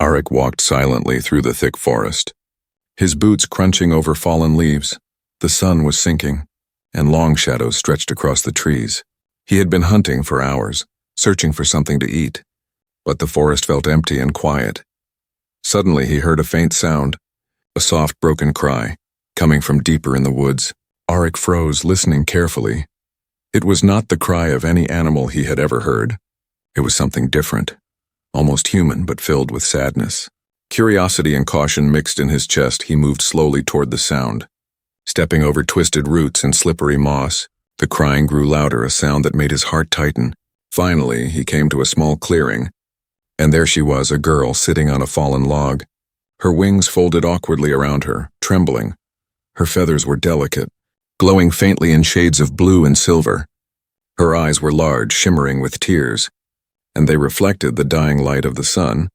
Arik walked silently through the thick forest, his boots crunching over fallen leaves. The sun was sinking, and long shadows stretched across the trees. He had been hunting for hours, searching for something to eat, but the forest felt empty and quiet. Suddenly he heard a faint sound, a soft broken cry, coming from deeper in the woods. Arik froze, listening carefully. It was not the cry of any animal he had ever heard. It was something different, almost human but filled with sadness. Curiosity and caution mixed in his chest. He moved slowly toward the sound. Stepping over twisted roots and slippery moss, the crying grew louder, a sound that made his heart tighten. Finally, he came to a small clearing, and there she was, a girl sitting on a fallen log. Her wings folded awkwardly around her, trembling. Her feathers were delicate, glowing faintly in shades of blue and silver. Her eyes were large, shimmering with tears, and they reflected the dying light of the sun.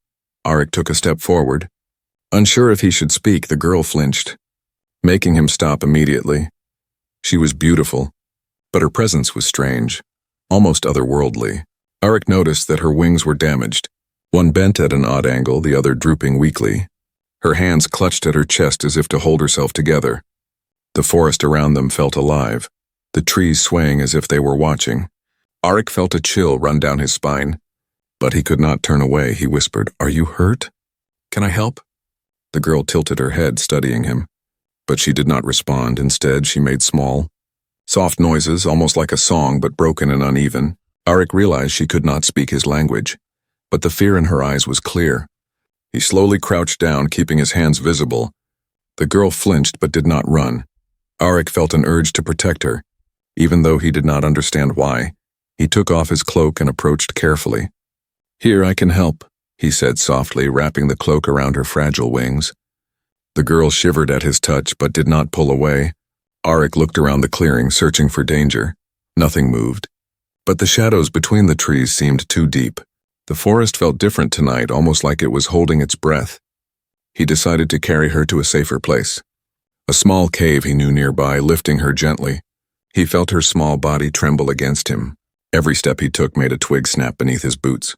Arik took a step forward. Unsure if he should speak, the girl flinched, making him stop immediately. She was beautiful, but her presence was strange, almost otherworldly. Arik noticed that her wings were damaged, one bent at an odd angle, the other drooping weakly. Her hands clutched at her chest as if to hold herself together. The forest around them felt alive, the trees swaying as if they were watching. Arik felt a chill run down his spine, but he could not turn away. He whispered, "Are you hurt? Can I help?" The girl tilted her head, studying him, but she did not respond. Instead, she made small, soft noises, almost like a song, but broken and uneven. Arik realized she could not speak his language, but the fear in her eyes was clear. He slowly crouched down, keeping his hands visible. The girl flinched but did not run. Arik felt an urge to protect her, even though he did not understand why. He took off his cloak and approached carefully. "Here, I can help," he said softly, wrapping the cloak around her fragile wings. The girl shivered at his touch but did not pull away. Arik looked around the clearing, searching for danger. Nothing moved, but the shadows between the trees seemed too deep. The forest felt different tonight, almost like it was holding its breath. He decided to carry her to a safer place. A small cave he knew nearby, lifting her gently. He felt her small body tremble against him. Every step he took made a twig snap beneath his boots.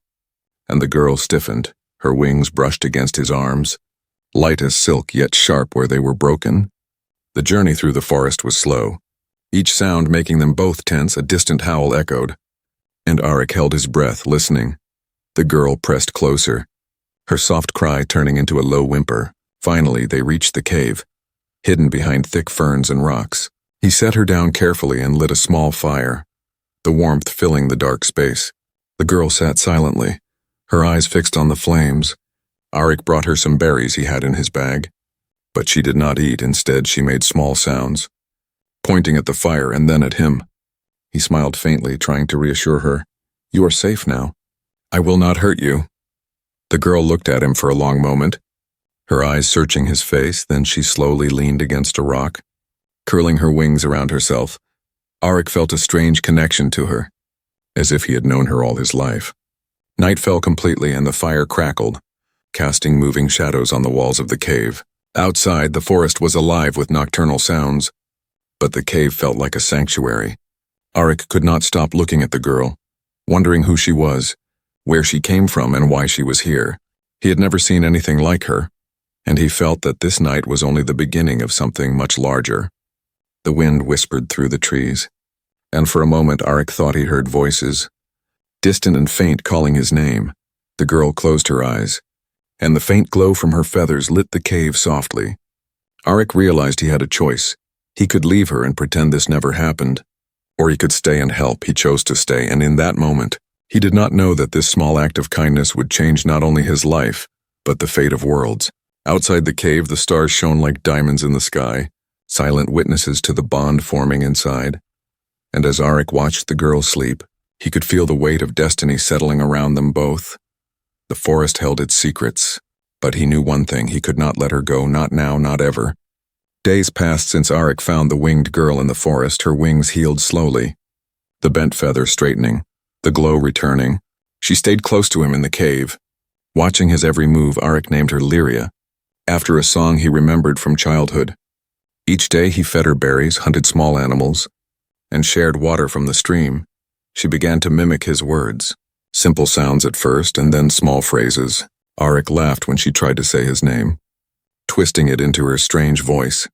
And the girl stiffened, her wings brushed against his arms, light as silk yet sharp where they were broken. The journey through the forest was slow, each sound making them both tense. A distant howl echoed, and Arik held his breath, listening. The girl pressed closer, her soft cry turning into a low whimper. Finally, they reached the cave, hidden behind thick ferns and rocks. He set her down carefully and lit a small fire, the warmth filling the dark space. The girl sat silently, her eyes fixed on the flames. Arik brought her some berries he had in his bag, but she did not eat. Instead, she made small sounds, pointing at the fire and then at him. He smiled faintly, trying to reassure her. "You are safe now. I will not hurt you." The girl looked at him for a long moment, her eyes searching his face. Then she slowly leaned against a rock, curling her wings around herself. Arik felt a strange connection to her, as if he had known her all his life. Night fell completely and the fire crackled, casting moving shadows on the walls of the cave. Outside, the forest was alive with nocturnal sounds, but the cave felt like a sanctuary. Arik could not stop looking at the girl, wondering who she was, where she came from, and why she was here. He had never seen anything like her, and he felt that this night was only the beginning of something much larger. The wind whispered through the trees, and for a moment Arik thought he heard voices, distant and faint, calling his name. The girl closed her eyes, and the faint glow from her feathers lit the cave softly. Arik realized he had a choice. He could leave her and pretend this never happened, or he could stay and help. He chose to stay, and in that moment, he did not know that this small act of kindness would change not only his life, but the fate of worlds. Outside the cave, the stars shone like diamonds in the sky, silent witnesses to the bond forming inside. And as Arik watched the girl sleep, he could feel the weight of destiny settling around them both. The forest held its secrets, but he knew one thing: he could not let her go, not now, not ever. Days passed since Arik found the winged girl in the forest. Her wings healed slowly, the bent feather straightening, the glow returning. She stayed close to him in the cave. Watching his every move, Arik named her Lyria, after a song he remembered from childhood. Each day he fed her berries, hunted small animals, and shared water from the stream. She began to mimic his words, simple sounds at first and then small phrases. Arik laughed when she tried to say his name, twisting it into her strange voice.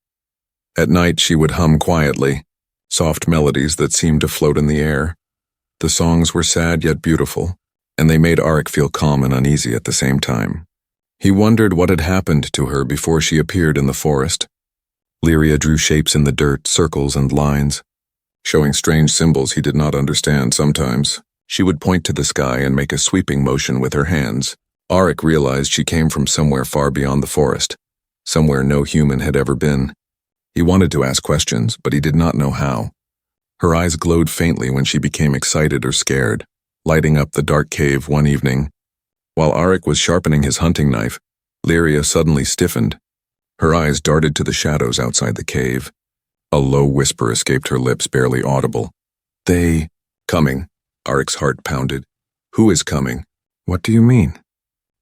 At night she would hum quietly, soft melodies that seemed to float in the air. The songs were sad yet beautiful, and they made Arik feel calm and uneasy at the same time. He wondered what had happened to her before she appeared in the forest. Lyria drew shapes in the dirt, circles and lines, showing strange symbols he did not understand sometimes. She would point to the sky and make a sweeping motion with her hands. Arik realized she came from somewhere far beyond the forest, somewhere no human had ever been. He wanted to ask questions, but he did not know how. Her eyes glowed faintly when she became excited or scared, lighting up the dark cave one evening. While Arik was sharpening his hunting knife, Lyria suddenly stiffened. Her eyes darted to the shadows outside the cave. A low whisper escaped her lips, barely audible. Coming. Arik's heart pounded. Who is coming? What do you mean?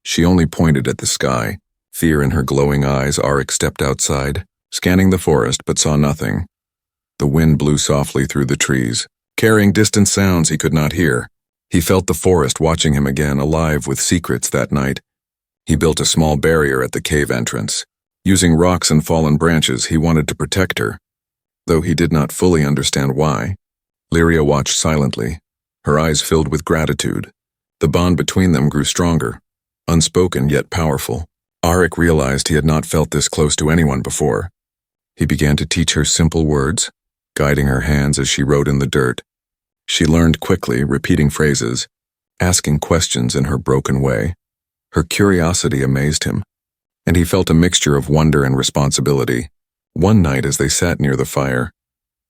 She only pointed at the sky. Fear in her glowing eyes, Arik stepped outside, scanning the forest but saw nothing. The wind blew softly through the trees, carrying distant sounds he could not hear. He felt the forest watching him again, alive with secrets that night. He built a small barrier at the cave entrance. Using rocks and fallen branches, he wanted to protect her, though he did not fully understand why. Lyria watched silently, her eyes filled with gratitude. The bond between them grew stronger, unspoken yet powerful. Arik realized he had not felt this close to anyone before. He began to teach her simple words, guiding her hands as she wrote in the dirt. She learned quickly, repeating phrases, asking questions in her broken way. Her curiosity amazed him, and he felt a mixture of wonder and responsibility. One night as they sat near the fire,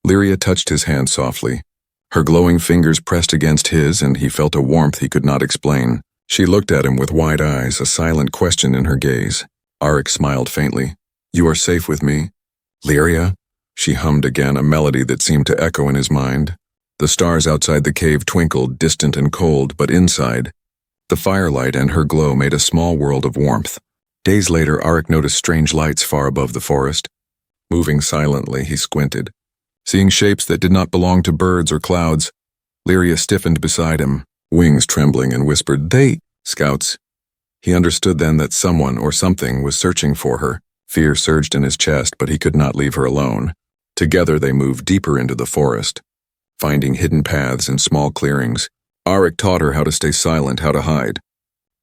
Lyria touched his hand softly. Her glowing fingers pressed against his, and he felt a warmth he could not explain. She looked at him with wide eyes, a silent question in her gaze. Arik smiled faintly. You are safe with me. Lyria? She hummed again, a melody that seemed to echo in his mind. The stars outside the cave twinkled, distant and cold, but inside, the firelight and her glow made a small world of warmth. Days later, Arik noticed strange lights far above the forest. Moving silently, he squinted, seeing shapes that did not belong to birds or clouds. Lyria stiffened beside him, wings trembling, and whispered, "They, scouts." He understood then that someone or something was searching for her. Fear surged in his chest, but he could not leave her alone. Together they moved deeper into the forest, finding hidden paths and small clearings. Arik taught her how to stay silent, how to hide,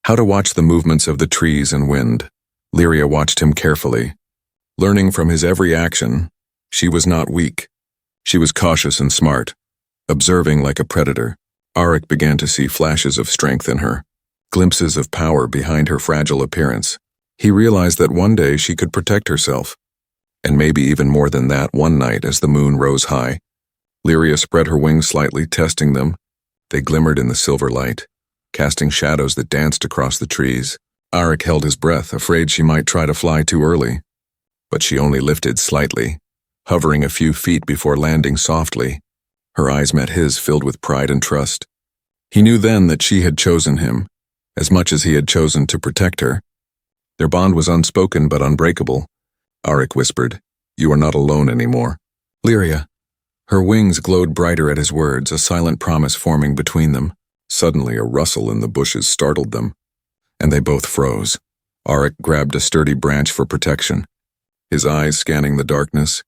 how to watch the movements of the trees and wind. Lyria watched him carefully, learning from his every action. She was not weak. She was cautious and smart, observing like a predator. Arik began to see flashes of strength in her, glimpses of power behind her fragile appearance. He realized that one day she could protect herself, and maybe even more than that one night as the moon rose high. Lyria spread her wings slightly, testing them. They glimmered in the silver light, casting shadows that danced across the trees. Arik held his breath, afraid she might try to fly too early. But she only lifted slightly, hovering a few feet before landing softly. Her eyes met his, filled with pride and trust. He knew then that she had chosen him, as much as he had chosen to protect her. Their bond was unspoken but unbreakable. Arik whispered, "You are not alone anymore." Lyria. Her wings glowed brighter at his words, a silent promise forming between them. Suddenly a rustle in the bushes startled them, and they both froze. Arik grabbed a sturdy branch for protection, his eyes scanning the darkness.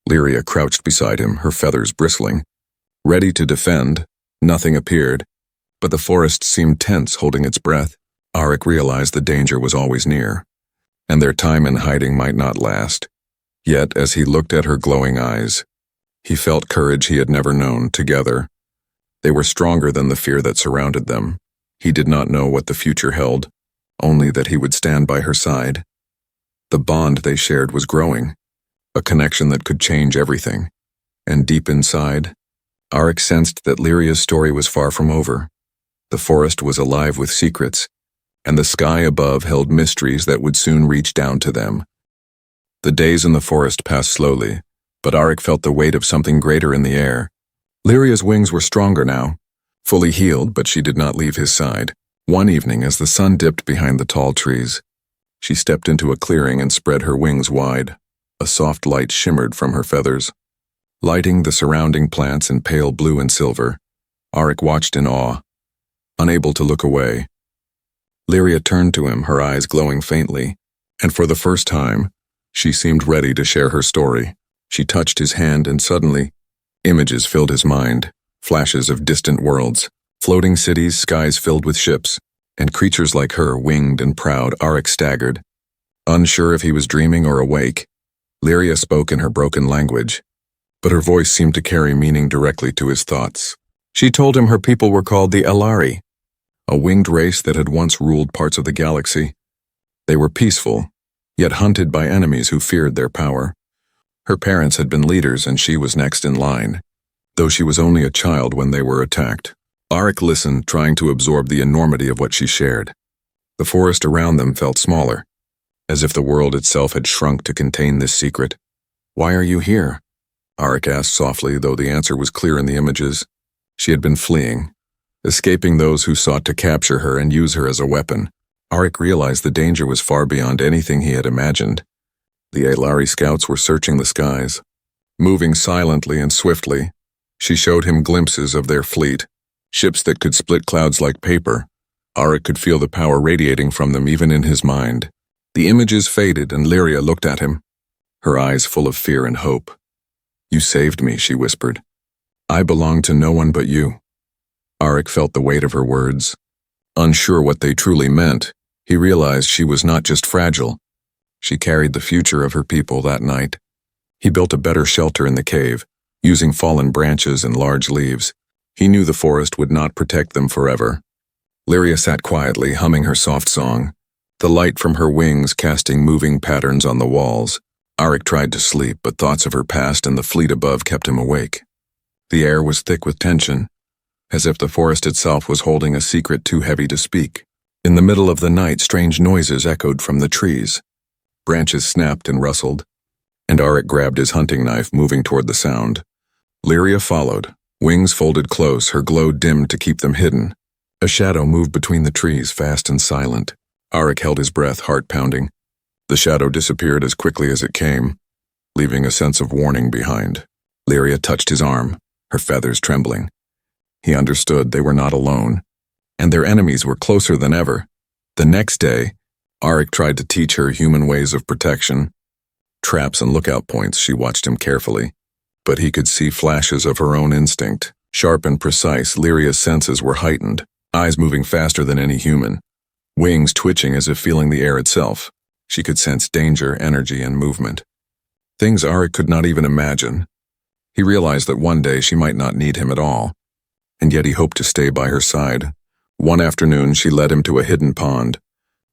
Lyria crouched beside him, her feathers bristling. Ready to defend, nothing appeared, but the forest seemed tense, holding its breath. Arik realized the danger was always near, and their time in hiding might not last. Yet, as he looked at her glowing eyes, he felt courage he had never known. Together, they were stronger than the fear that surrounded them. He did not know what the future held, only that he would stand by her side. The bond they shared was growing, a connection that could change everything. And deep inside, Arik sensed that Lyria's story was far from over. The forest was alive with secrets, and the sky above held mysteries that would soon reach down to them. The days in the forest passed slowly, but Arik felt the weight of something greater in the air. Lyria's wings were stronger now, fully healed, but she did not leave his side. One evening, as the sun dipped behind the tall trees, she stepped into a clearing and spread her wings wide. A soft light shimmered from her feathers, lighting the surrounding plants in pale blue and silver. Arik watched in awe, unable to look away. Lyria turned to him, her eyes glowing faintly, and for the first time, she seemed ready to share her story. She touched his hand and suddenly, images filled his mind, flashes of distant worlds, floating cities, skies filled with ships, and creatures like her, winged and proud. Arik staggered. Unsure if he was dreaming or awake, Lyria spoke in her broken language, but her voice seemed to carry meaning directly to his thoughts. She told him her people were called the Elari, a winged race that had once ruled parts of the galaxy. They were peaceful, yet hunted by enemies who feared their power. Her parents had been leaders and she was next in line, though she was only a child when they were attacked. Arik listened, trying to absorb the enormity of what she shared. The forest around them felt smaller, as if the world itself had shrunk to contain this secret. "Why are you here?" Arik asked softly, though the answer was clear in the images. She had been fleeing, escaping those who sought to capture her and use her as a weapon. Arik realized the danger was far beyond anything he had imagined. The Elari scouts were searching the skies. Moving silently and swiftly, she showed him glimpses of their fleet, ships that could split clouds like paper. Arik could feel the power radiating from them even in his mind. The images faded and Lyria looked at him, her eyes full of fear and hope. "You saved me," she whispered. "I belong to no one but you." Arik felt the weight of her words. Unsure what they truly meant, he realized she was not just fragile. She carried the future of her people that night. He built a better shelter in the cave, using fallen branches and large leaves. He knew the forest would not protect them forever. Lyria sat quietly, humming her soft song, the light from her wings casting moving patterns on the walls. Arik tried to sleep, but thoughts of her past and the fleet above kept him awake. The air was thick with tension, as if the forest itself was holding a secret too heavy to speak. In the middle of the night, strange noises echoed from the trees. Branches snapped and rustled, and Arik grabbed his hunting knife, moving toward the sound. Lyria followed, wings folded close, her glow dimmed to keep them hidden. A shadow moved between the trees, fast and silent. Arik held his breath, heart pounding. The shadow disappeared as quickly as it came, leaving a sense of warning behind. Lyria touched his arm, her feathers trembling. He understood they were not alone, and their enemies were closer than ever. The next day, Arik tried to teach her human ways of protection. Traps and lookout points, she watched him carefully. But he could see flashes of her own instinct. Sharp and precise, Lyria's senses were heightened, eyes moving faster than any human, wings twitching as if feeling the air itself. She could sense danger, energy, and movement. Things Arik could not even imagine. He realized that one day she might not need him at all, and yet he hoped to stay by her side. One afternoon, she led him to a hidden pond,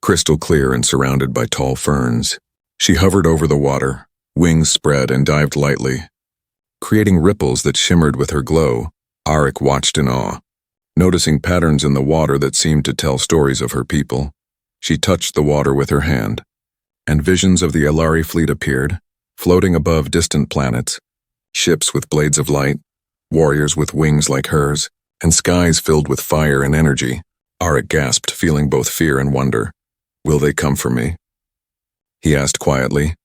crystal clear and surrounded by tall ferns. She hovered over the water, wings spread, and dived lightly, creating ripples that shimmered with her glow. Arik watched in awe, noticing patterns in the water that seemed to tell stories of her people. She touched the water with her hand, and visions of the Elari fleet appeared, floating above distant planets, ships with blades of light, warriors with wings like hers, and skies filled with fire and energy. Arik gasped, feeling both fear and wonder. "Will they come for me?" he asked quietly.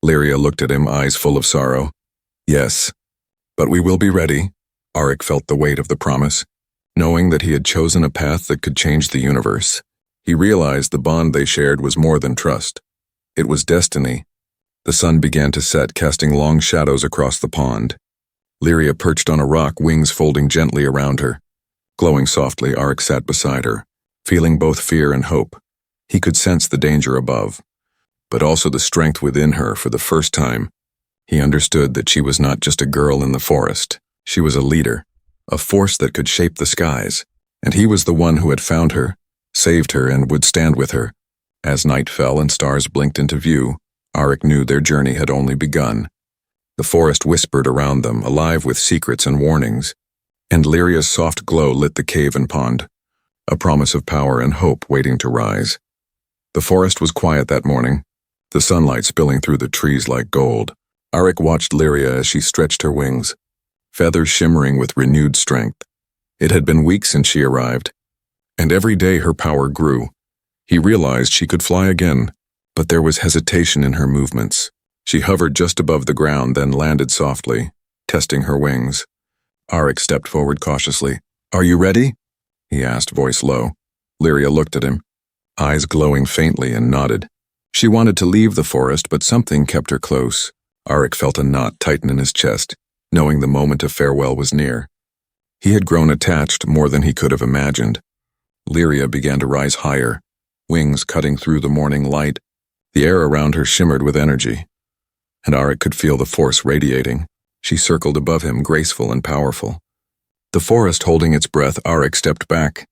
Lyria looked at him, eyes full of sorrow. "Yes, but we will be ready." Arik felt the weight of the promise, knowing that he had chosen a path that could change the universe. He realized the bond they shared was more than trust. It was destiny. The sun began to set, casting long shadows across the pond. Lyria perched on a rock, wings folding gently around her. Glowing softly, Arik sat beside her, feeling both fear and hope. He could sense the danger above, but also the strength within her. For the first time, he understood that she was not just a girl in the forest. She was a leader, a force that could shape the skies, and he was the one who had found her, saved her, and would stand with her. As night fell and stars blinked into view, Arik knew their journey had only begun. The forest whispered around them, alive with secrets and warnings, and Lyria's soft glow lit the cave and pond, a promise of power and hope waiting to rise. The forest was quiet that morning, the sunlight spilling through the trees like gold. Arik watched Lyria as she stretched her wings, feathers shimmering with renewed strength. It had been weeks since she arrived, and every day her power grew. He realized she could fly again, but there was hesitation in her movements. She hovered just above the ground, then landed softly, testing her wings. Arik stepped forward cautiously. "Are you ready?" he asked, voice low. Lyria looked at him, eyes glowing faintly, and nodded. She wanted to leave the forest, but something kept her close. Arik felt a knot tighten in his chest, knowing the moment of farewell was near. He had grown attached more than he could have imagined. Lyria began to rise higher, wings cutting through the morning light. The air around her shimmered with energy, and Arik could feel the force radiating. She circled above him, graceful and powerful. The forest holding its breath, Arik stepped back.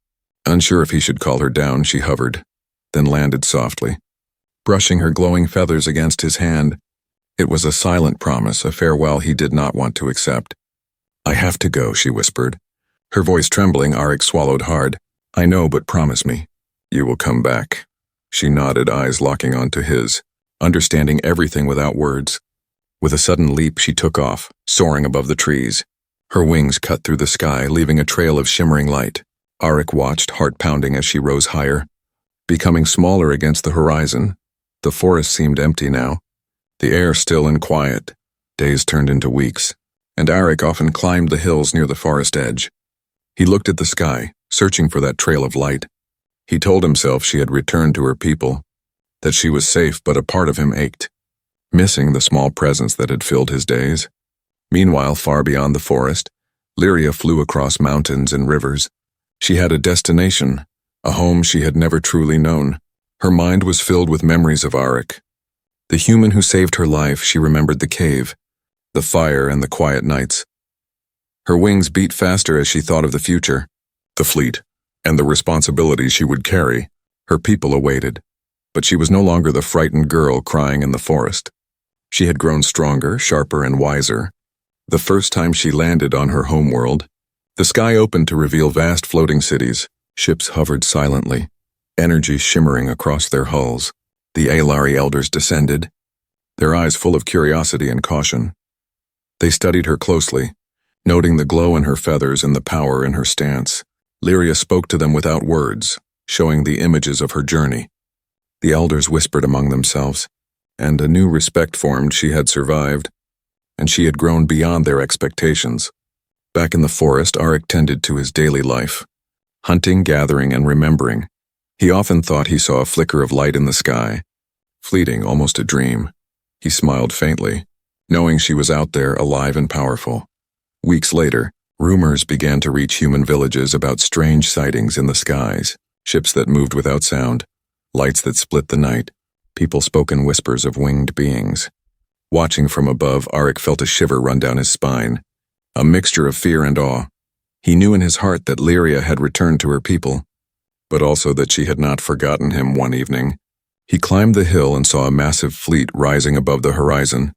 Unsure if he should call her down, she hovered, then landed softly, brushing her glowing feathers against his hand. It was a silent promise, a farewell he did not want to accept. "I have to go," she whispered. Her voice trembling, Arik swallowed hard. "I know, but promise me. You will come back." She nodded, eyes locking onto his, understanding everything without words. With a sudden leap, she took off, soaring above the trees. Her wings cut through the sky, leaving a trail of shimmering light. Arik watched, heart pounding as she rose higher, becoming smaller against the horizon. The forest seemed empty now, the air still and quiet. Days turned into weeks, and Arik often climbed the hills near the forest edge. He looked at the sky, searching for that trail of light. He told himself she had returned to her people, that she was safe, but a part of him ached, missing the small presence that had filled his days. Meanwhile, far beyond the forest, Lyria flew across mountains and rivers. She had a destination, a home she had never truly known. Her mind was filled with memories of Arik. The human who saved her life. She remembered the cave, the fire, and the quiet nights. Her wings beat faster as she thought of the future, the fleet, and the responsibilities she would carry. Her people awaited, but she was no longer the frightened girl crying in the forest. She had grown stronger, sharper, and wiser. The first time she landed on her homeworld, the sky opened to reveal vast floating cities. Ships hovered silently, energy shimmering across their hulls. The Alari elders descended, their eyes full of curiosity and caution. They studied her closely, noting the glow in her feathers and the power in her stance. Lyria spoke to them without words, showing the images of her journey. The elders whispered among themselves, and a new respect formed. She had survived, and she had grown beyond their expectations. Back in the forest, Arik tended to his daily life, hunting, gathering, and remembering. He often thought he saw a flicker of light in the sky, fleeting, almost a dream. He smiled faintly, knowing she was out there, alive and powerful. Weeks later, rumors began to reach human villages about strange sightings in the skies, ships that moved without sound, lights that split the night. People spoke in whispers of winged beings. Watching from above, Arik felt a shiver run down his spine, a mixture of fear and awe. He knew in his heart that Lyria had returned to her people, but also that she had not forgotten him. One evening, he climbed the hill and saw a massive fleet rising above the horizon,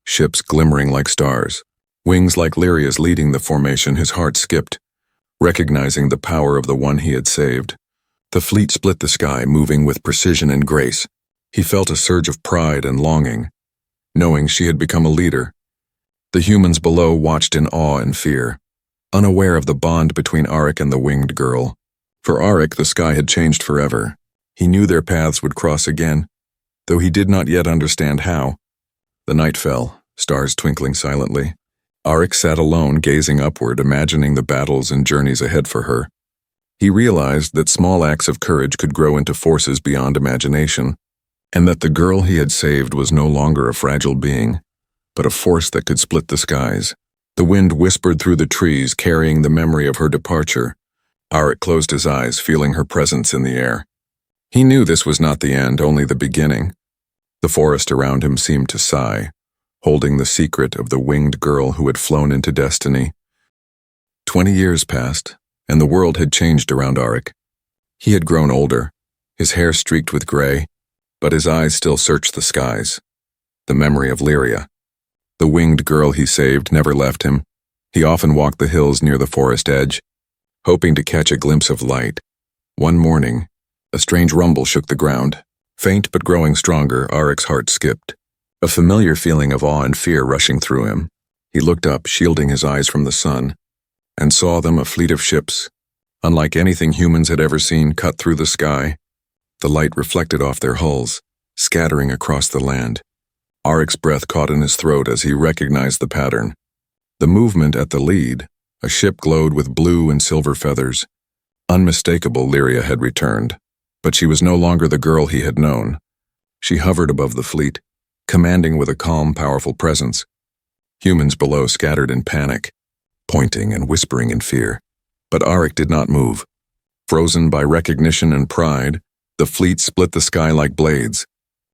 ships glimmering like stars, wings like Lyria's leading the formation. His heart skipped, recognizing the power of the one he had saved. The fleet split the sky, moving with precision and grace. He felt a surge of pride and longing, knowing she had become a leader. The humans below watched in awe and fear, unaware of the bond between Arik and the winged girl. For Arik, the sky had changed forever. He knew their paths would cross again, though he did not yet understand how. The night fell, stars twinkling silently. Arik sat alone, gazing upward, imagining the battles and journeys ahead for her. He realized that small acts of courage could grow into forces beyond imagination, and that the girl he had saved was no longer a fragile being, but a force that could split the skies. The wind whispered through the trees, carrying the memory of her departure. Arik closed his eyes, feeling her presence in the air. He knew this was not the end, only the beginning. The forest around him seemed to sigh, holding the secret of the winged girl who had flown into destiny. 20 years passed, and the world had changed around Arik. He had grown older, his hair streaked with gray, but his eyes still searched the skies. The memory of Lyria, the winged girl he saved, never left him. He often walked the hills near the forest edge, hoping to catch a glimpse of light. One morning, a strange rumble shook the ground. Faint but growing stronger, Arik's heart skipped, a familiar feeling of awe and fear rushing through him. He looked up, shielding his eyes from the sun, and saw them, a fleet of ships, unlike anything humans had ever seen, cut through the sky. The light reflected off their hulls, scattering across the land. Arik's breath caught in his throat as he recognized the pattern. The movement at the lead, a ship glowed with blue and silver feathers. Unmistakable, Lyria had returned. But she was no longer the girl he had known. She hovered above the fleet, commanding with a calm, powerful presence. Humans below scattered in panic, pointing and whispering in fear. But Arik did not move. Frozen by recognition and pride, the fleet split the sky like blades.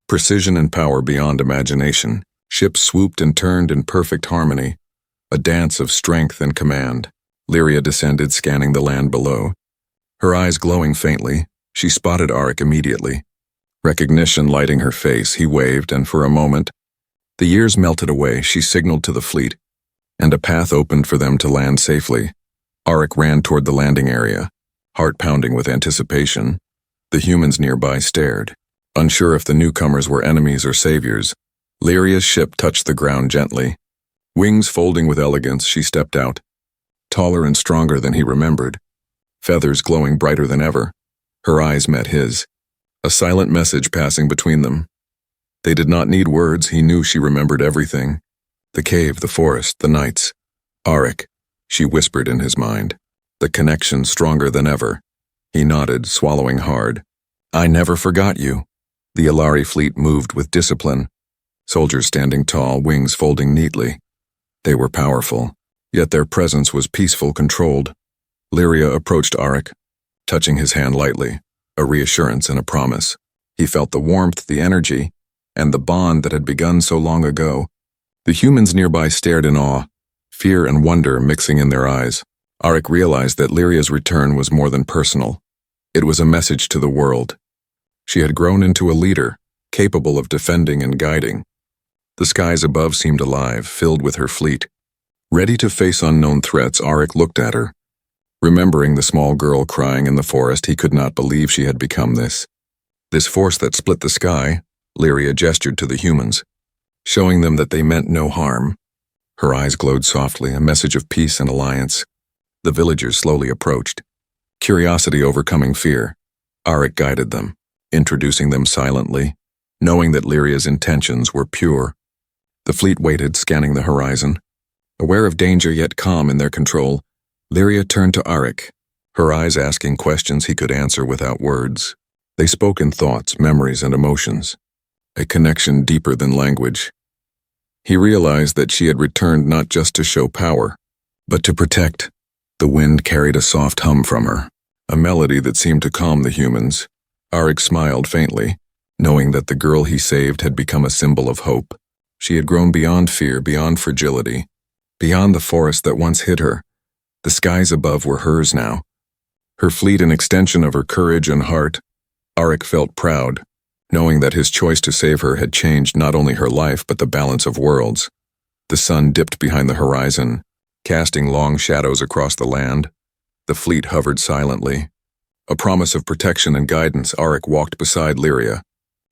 Precision and power beyond imagination, ships swooped and turned in perfect harmony, a dance of strength and command. Lyria descended, scanning the land below. Her eyes glowing faintly, she spotted Arik immediately. Recognition lighting her face, he waved, and for a moment, the years melted away. She signaled to the fleet, and a path opened for them to land safely. Arik ran toward the landing area, heart pounding with anticipation. The humans nearby stared, unsure if the newcomers were enemies or saviors. Lyria's ship touched the ground gently. Wings folding with elegance, she stepped out, taller and stronger than he remembered, feathers glowing brighter than ever. Her eyes met his, a silent message passing between them. They did not need words, he knew she remembered everything. The cave, the forest, the nights. Arik, she whispered in his mind, the connection stronger than ever. He nodded, swallowing hard. I never forgot you. The Alari fleet moved with discipline, soldiers standing tall, wings folding neatly. They were powerful, yet their presence was peaceful, controlled. Lyria approached Arik, touching his hand lightly, a reassurance and a promise. He felt the warmth, the energy, and the bond that had begun so long ago. The humans nearby stared in awe, fear and wonder mixing in their eyes. Arik realized that Lyria's return was more than personal. It was a message to the world. She had grown into a leader, capable of defending and guiding. The skies above seemed alive, filled with her fleet. Ready to face unknown threats, Arik looked at her. Remembering the small girl crying in the forest, he could not believe she had become this. This force that split the sky. Lyria gestured to the humans, showing them that they meant no harm. Her eyes glowed softly, a message of peace and alliance. The villagers slowly approached, curiosity overcoming fear. Arik guided them, introducing them silently, knowing that Lyria's intentions were pure. The fleet waited, scanning the horizon. Aware of danger yet calm in their control, Lyria turned to Arik, her eyes asking questions he could answer without words. They spoke in thoughts, memories, and emotions, a connection deeper than language. He realized that she had returned not just to show power, but to protect. The wind carried a soft hum from her, a melody that seemed to calm the humans. Arik smiled faintly, knowing that the girl he saved had become a symbol of hope. She had grown beyond fear, beyond fragility, beyond the forest that once hid her. The skies above were hers now. Her fleet an extension of her courage and heart. Arik felt proud, knowing that his choice to save her had changed not only her life but the balance of worlds. The sun dipped behind the horizon, casting long shadows across the land. The fleet hovered silently. A promise of protection and guidance, Arik walked beside Lyria,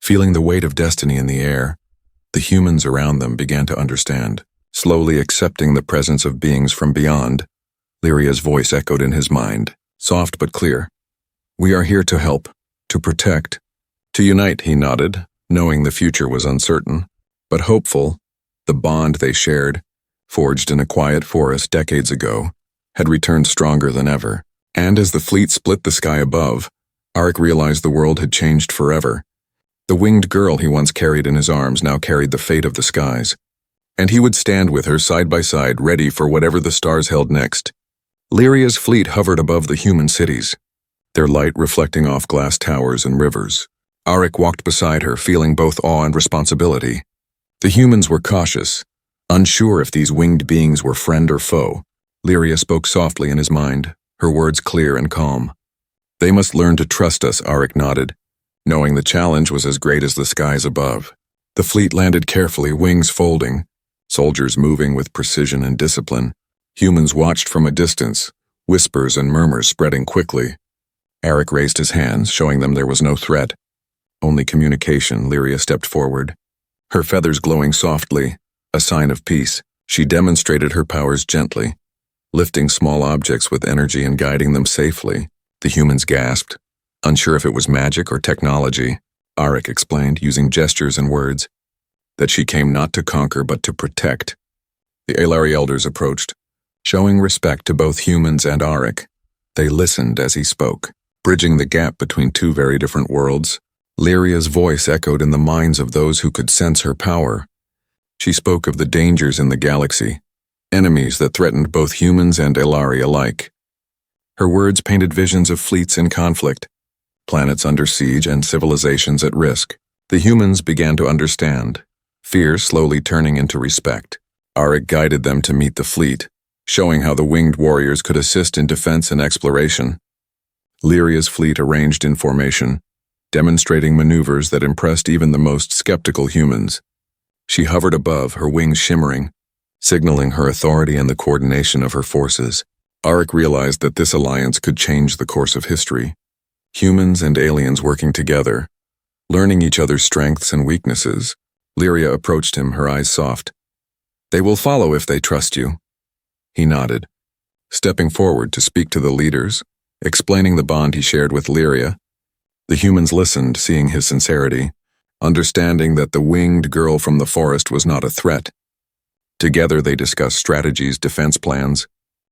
feeling the weight of destiny in the air. The humans around them began to understand, slowly accepting the presence of beings from beyond. Lyria's voice echoed in his mind, soft but clear. We are here to help, to protect, to unite, he nodded, knowing the future was uncertain, but hopeful. The bond they shared, forged in a quiet forest decades ago, had returned stronger than ever. And as the fleet split the sky above, Arik realized the world had changed forever. The winged girl he once carried in his arms now carried the fate of the skies, and he would stand with her side by side, ready for whatever the stars held next. Lyria's fleet hovered above the human cities, their light reflecting off glass towers and rivers. Arik walked beside her, feeling both awe and responsibility. The humans were cautious, unsure if these winged beings were friend or foe. Lyria spoke softly in his mind, her words clear and calm. They must learn to trust us, Arik nodded, knowing the challenge was as great as the skies above. The fleet landed carefully, wings folding, soldiers moving with precision and discipline. Humans watched from a distance, whispers and murmurs spreading quickly. Arik raised his hands, showing them there was no threat, only communication. Lyria stepped forward, her feathers glowing softly, a sign of peace. She demonstrated her powers gently, lifting small objects with energy and guiding them safely. The humans gasped, unsure if it was magic or technology. Arik explained, using gestures and words, that she came not to conquer but to protect. The Alari elders approached, showing respect to both humans and Arik. They listened as he spoke, bridging the gap between two very different worlds. Lyria's voice echoed in the minds of those who could sense her power. She spoke of the dangers in the galaxy, enemies that threatened both humans and Elari alike. Her words painted visions of fleets in conflict, planets under siege and civilizations at risk. The humans began to understand, fear slowly turning into respect. Arik guided them to meet the fleet, showing how the winged warriors could assist in defense and exploration. Lyria's fleet arranged in formation, demonstrating maneuvers that impressed even the most skeptical humans. She hovered above, her wings shimmering, signaling her authority and the coordination of her forces. Arik realized that this alliance could change the course of history. Humans and aliens working together, learning each other's strengths and weaknesses. Lyria approached him, her eyes soft. "They will follow if they trust you." He nodded, stepping forward to speak to the leaders, explaining the bond he shared with Lyria. The humans listened, seeing his sincerity, understanding that the winged girl from the forest was not a threat. Together they discussed strategies, defense plans,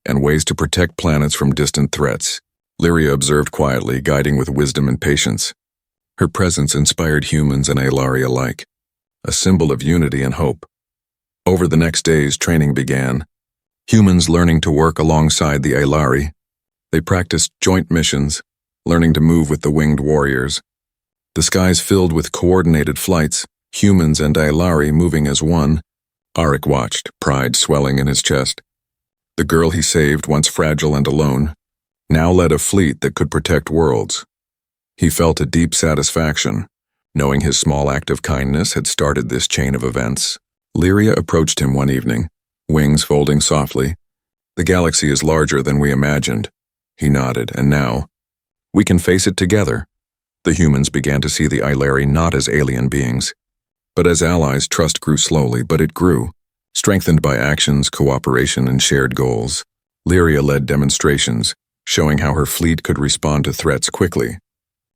and ways to protect planets from distant threats. Lyria observed quietly, guiding with wisdom and patience. Her presence inspired humans and Elari alike, a symbol of unity and hope. Over the next days, training began. Humans learning to work alongside the Elari. They practiced joint missions, learning to move with the winged warriors. The skies filled with coordinated flights, humans and Elari moving as one. Arik watched, pride swelling in his chest. The girl he saved, once fragile and alone, now led a fleet that could protect worlds. He felt a deep satisfaction, knowing his small act of kindness had started this chain of events. Lyria approached him one evening, wings folding softly. "The galaxy is larger than we imagined." He nodded, "And now, we can face it together." The humans began to see the Elari not as alien beings, but as allies. Trust grew slowly, but it grew, strengthened by actions, cooperation, and shared goals. Lyria led demonstrations, showing how her fleet could respond to threats quickly,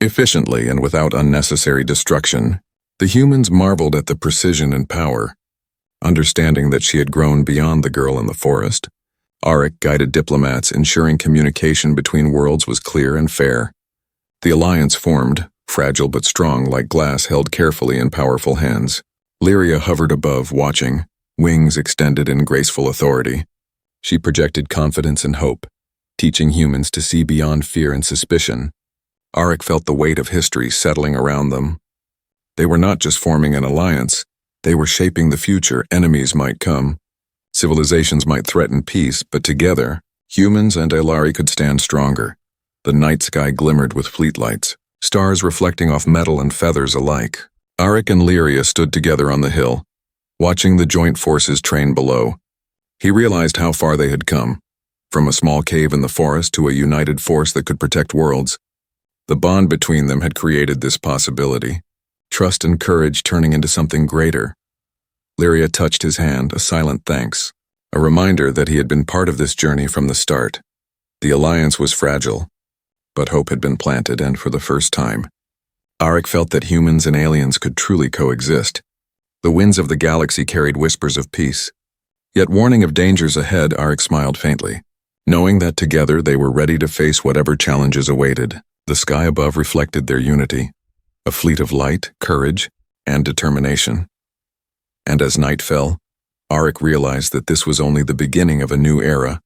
efficiently, and without unnecessary destruction. The humans marveled at the precision and power. Understanding that she had grown beyond the girl in the forest, Arik guided diplomats, ensuring communication between worlds was clear and fair. The alliance formed, fragile but strong, like glass held carefully in powerful hands. Lyria hovered above, watching, wings extended in graceful authority. She projected confidence and hope, teaching humans to see beyond fear and suspicion. Arik felt the weight of history settling around them. They were not just forming an alliance, they were shaping the future. Enemies might come, civilizations might threaten peace, but together, humans and Elari could stand stronger. The night sky glimmered with fleet lights, stars reflecting off metal and feathers alike. Arik and Lyria stood together on the hill, watching the joint forces train below. He realized how far they had come, from a small cave in the forest to a united force that could protect worlds. The bond between them had created this possibility, trust and courage turning into something greater. Lyria touched his hand, a silent thanks, a reminder that he had been part of this journey from the start. The alliance was fragile, but hope had been planted, and for the first time, Arik felt that humans and aliens could truly coexist. The winds of the galaxy carried whispers of peace. Yet warning of dangers ahead, Arik smiled faintly, knowing that together they were ready to face whatever challenges awaited. The sky above reflected their unity, a fleet of light, courage, and determination. And as night fell, Arik realized that this was only the beginning of a new era.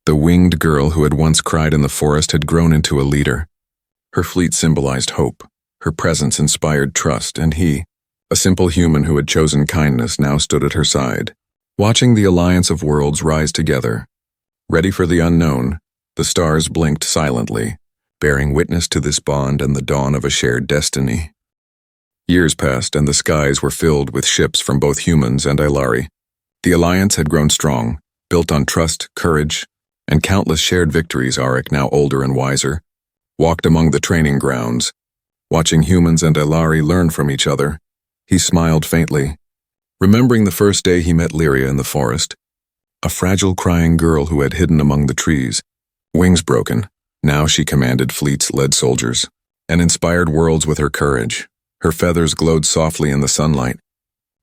The winged girl who had once cried in the forest had grown into a leader. Her fleet symbolized hope, her presence inspired trust, and he, a simple human who had chosen kindness, now stood at her side, watching the alliance of worlds rise together. Ready for the unknown, the stars blinked silently, bearing witness to this bond and the dawn of a shared destiny. Years passed, and the skies were filled with ships from both humans and Elari. The alliance had grown strong, built on trust, courage, and countless shared victories. Arik, now older and wiser, walked among the training grounds. Watching humans and Elari learn from each other, he smiled faintly, remembering the first day he met Lyria in the forest, a fragile crying girl who had hidden among the trees, wings broken. Now she commanded fleets, led soldiers, and inspired worlds with her courage. Her feathers glowed softly in the sunlight,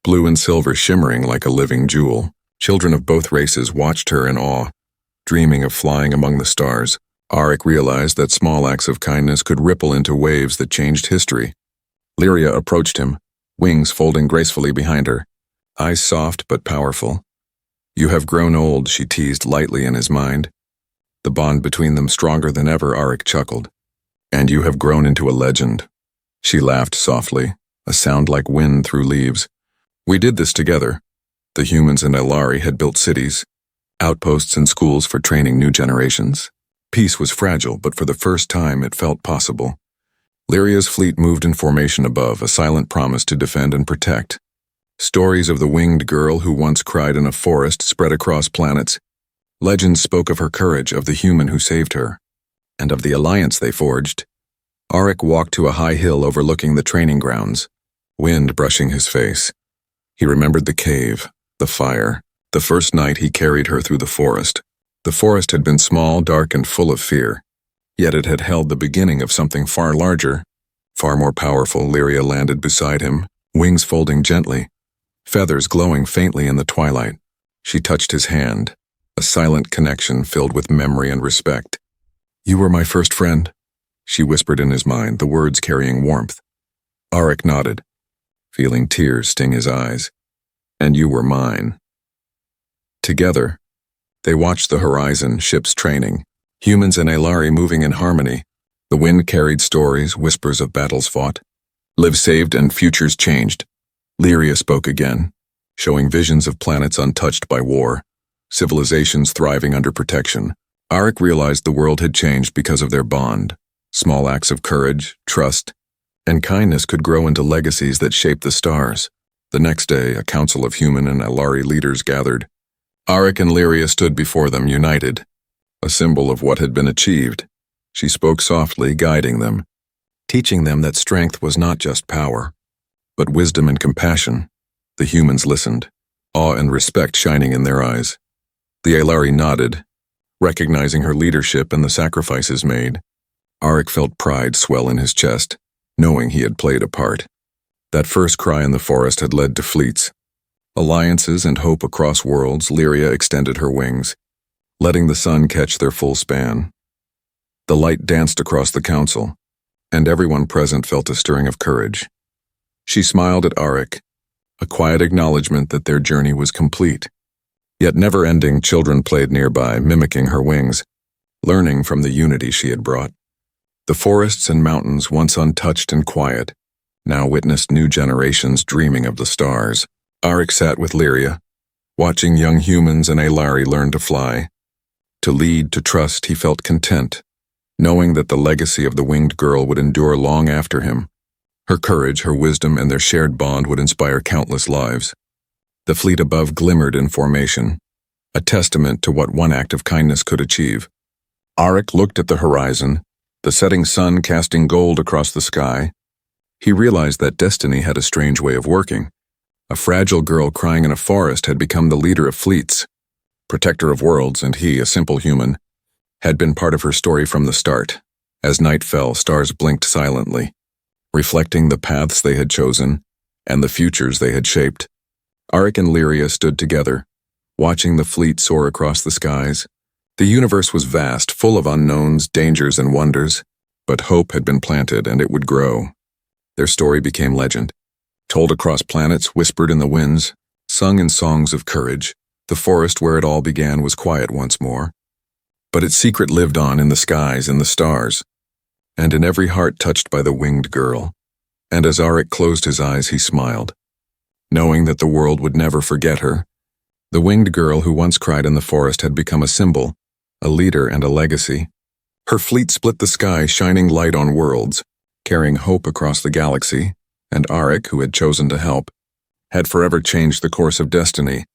blue and silver shimmering like a living jewel. Children of both races watched her in awe, dreaming of flying among the stars. Arik realized that small acts of kindness could ripple into waves that changed history. Lyria approached him, wings folding gracefully behind her, eyes soft but powerful. "You have grown old," she teased lightly in his mind. The bond between them stronger than ever, Arik chuckled. "And you have grown into a legend." She laughed softly, a sound like wind through leaves. "We did this together." The humans in Elari had built cities, outposts and schools for training new generations. Peace was fragile, but for the first time it felt possible. Lyria's fleet moved in formation above, a silent promise to defend and protect. Stories of the winged girl who once cried in a forest spread across planets. Legends spoke of her courage, of the human who saved her, and of the alliance they forged. Arik walked to a high hill overlooking the training grounds, wind brushing his face. He remembered the cave, the fire, the first night he carried her through the forest. The forest had been small, dark, and full of fear, yet it had held the beginning of something far larger, far more powerful. Lyria landed beside him, wings folding gently, feathers glowing faintly in the twilight. She touched his hand, a silent connection filled with memory and respect. "You were my first friend," she whispered in his mind, the words carrying warmth. Arik nodded, feeling tears sting his eyes. "And you were mine." Together, they watched the horizon, ships training, humans and Elari moving in harmony. The wind carried stories, whispers of battles fought, lives saved and futures changed. Lyria spoke again, showing visions of planets untouched by war, civilizations thriving under protection. Arik realized the world had changed because of their bond. Small acts of courage, trust, and kindness could grow into legacies that shaped the stars. The next day, a council of human and Elari leaders gathered. Arik and Lyria stood before them, united, a symbol of what had been achieved. She spoke softly, guiding them, teaching them that strength was not just power, but wisdom and compassion. The humans listened, awe and respect shining in their eyes. The Elari nodded, recognizing her leadership and the sacrifices made. Arik felt pride swell in his chest, knowing he had played a part. That first cry in the forest had led to fleets, alliances, and hope across worlds. Lyria extended her wings, letting the sun catch their full span. The light danced across the council, and everyone present felt a stirring of courage. She smiled at Arik, a quiet acknowledgement that their journey was complete. Yet never-ending, children played nearby, mimicking her wings, learning from the unity she had brought. The forests and mountains, once untouched and quiet, now witnessed new generations dreaming of the stars. Arik sat with Lyria, watching young humans and Elari learn to fly. To lead, to trust, he felt content, knowing that the legacy of the winged girl would endure long after him. Her courage, her wisdom, and their shared bond would inspire countless lives. The fleet above glimmered in formation, a testament to what one act of kindness could achieve. Arik looked at the horizon, the setting sun casting gold across the sky. He realized that destiny had a strange way of working. A fragile girl crying in a forest had become the leader of fleets, protector of worlds, and he, a simple human, had been part of her story from the start. As night fell, stars blinked silently, reflecting the paths they had chosen and the futures they had shaped. Arik and Lyria stood together, watching the fleet soar across the skies. The universe was vast, full of unknowns, dangers, and wonders, but hope had been planted and it would grow. Their story became legend, told across planets, whispered in the winds, sung in songs of courage. The forest where it all began was quiet once more, but its secret lived on in the skies, in the stars, and in every heart touched by the winged girl. And as Arik closed his eyes, he smiled, knowing that the world would never forget her. The winged girl who once cried in the forest had become a symbol, a leader, and a legacy. Her fleet split the sky, shining light on worlds, carrying hope across the galaxy, and Arik, who had chosen to help, had forever changed the course of destiny.